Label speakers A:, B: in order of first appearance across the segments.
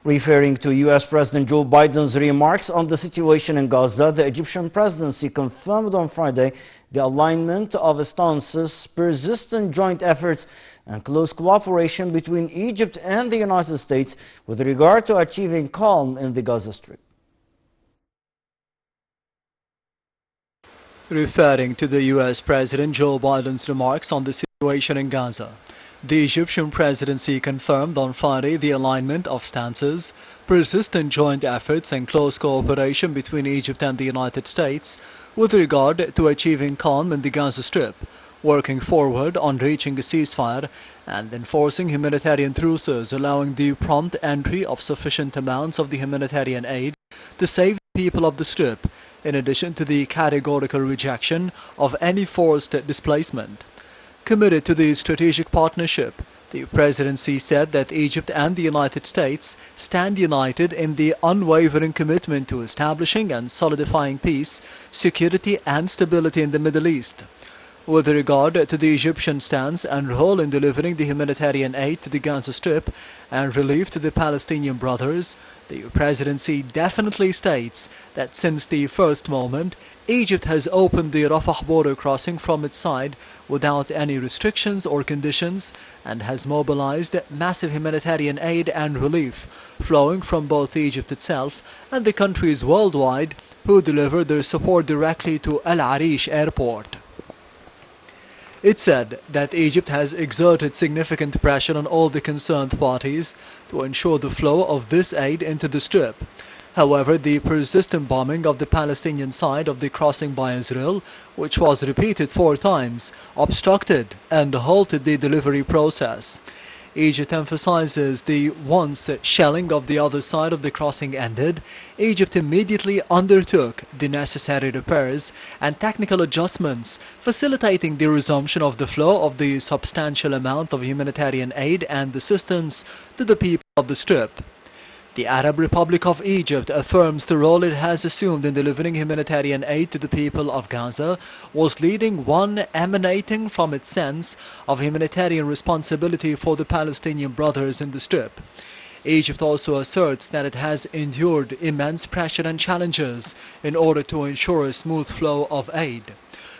A: Referring to U.S. President Joe Biden's remarks on the situation in Gaza, the Egyptian presidency confirmed on Friday the alignment of stances, persistent joint efforts and close cooperation between Egypt and the United States with regard to achieving calm in the Gaza Strip.
B: Referring to the U.S. President Joe Biden's remarks on the situation in Gaza, the Egyptian presidency confirmed on Friday the alignment of stances, persistent joint efforts and close cooperation between Egypt and the United States with regard to achieving calm in the Gaza Strip, working forward on reaching a ceasefire and enforcing humanitarian truces, allowing the prompt entry of sufficient amounts of the humanitarian aid to save the people of the Strip, in addition to the categorical rejection of any forced displacement. Committed to the strategic partnership, the presidency said that Egypt and the United States stand united in the unwavering commitment to establishing and solidifying peace, security and stability in the Middle East. With regard to the Egyptian stance and role in delivering the humanitarian aid to the Gaza Strip and relief to the Palestinian brothers, the presidency definitely states that since the first moment, Egypt has opened the Rafah border crossing from its side without any restrictions or conditions and has mobilized massive humanitarian aid and relief flowing from both Egypt itself and the countries worldwide who deliver their support directly to Al Arish airport. It said that Egypt has exerted significant pressure on all the concerned parties to ensure the flow of this aid into the Strip. However, the persistent bombing of the Palestinian side of the crossing by Israel, which was repeated 4 times, obstructed and halted the delivery process. Egypt emphasizes that once shelling of the other side of the crossing ended, Egypt immediately undertook the necessary repairs and technical adjustments, facilitating the resumption of the flow of the substantial amount of humanitarian aid and assistance to the people of the Strip. The Arab Republic of Egypt affirms the role it has assumed in delivering humanitarian aid to the people of Gaza was leading one emanating from its sense of humanitarian responsibility for the Palestinian brothers in the Strip. Egypt also asserts that it has endured immense pressure and challenges in order to ensure a smooth flow of aid.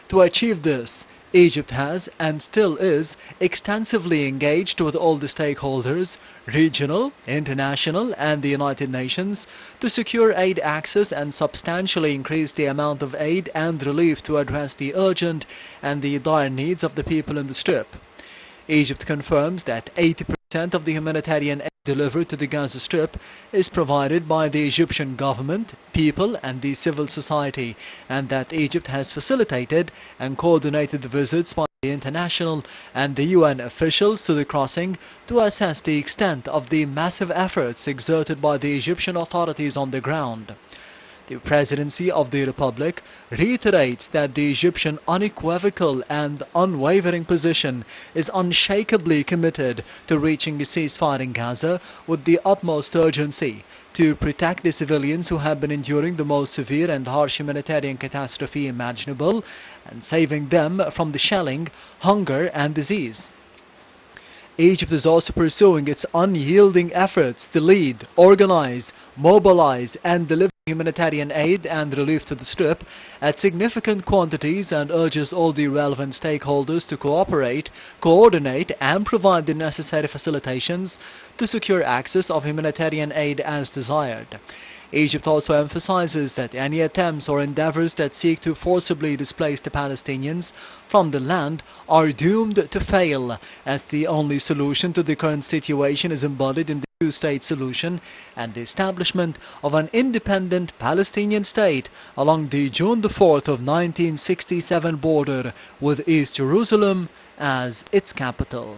B: To achieve this, Egypt has and still is extensively engaged with all the stakeholders, regional, international and the United Nations, to secure aid access and substantially increase the amount of aid and relief to address the urgent and the dire needs of the people in the Strip. Egypt confirms that 80% of the humanitarian aid delivered to the Gaza Strip is provided by the Egyptian government, people and the civil society, and that Egypt has facilitated and coordinated the visits by the international and the UN officials to the crossing to assess the extent of the massive efforts exerted by the Egyptian authorities on the ground. The presidency of the Republic reiterates that the Egyptian unequivocal and unwavering position is unshakably committed to reaching a ceasefire in Gaza with the utmost urgency to protect the civilians who have been enduring the most severe and harsh humanitarian catastrophe imaginable and saving them from the shelling, hunger and disease. Egypt is also pursuing its unyielding efforts to lead, organize, mobilize and deliver humanitarian aid and relief to the Strip at significant quantities and urges all the relevant stakeholders to cooperate, coordinate and provide the necessary facilitations to secure access of humanitarian aid as desired. Egypt also emphasizes that any attempts or endeavors that seek to forcibly displace the Palestinians from the land are doomed to fail, as the only solution to the current situation is embodied in the two-state solution and the establishment of an independent Palestinian state along the June 4th of 1967 border with East Jerusalem as its capital.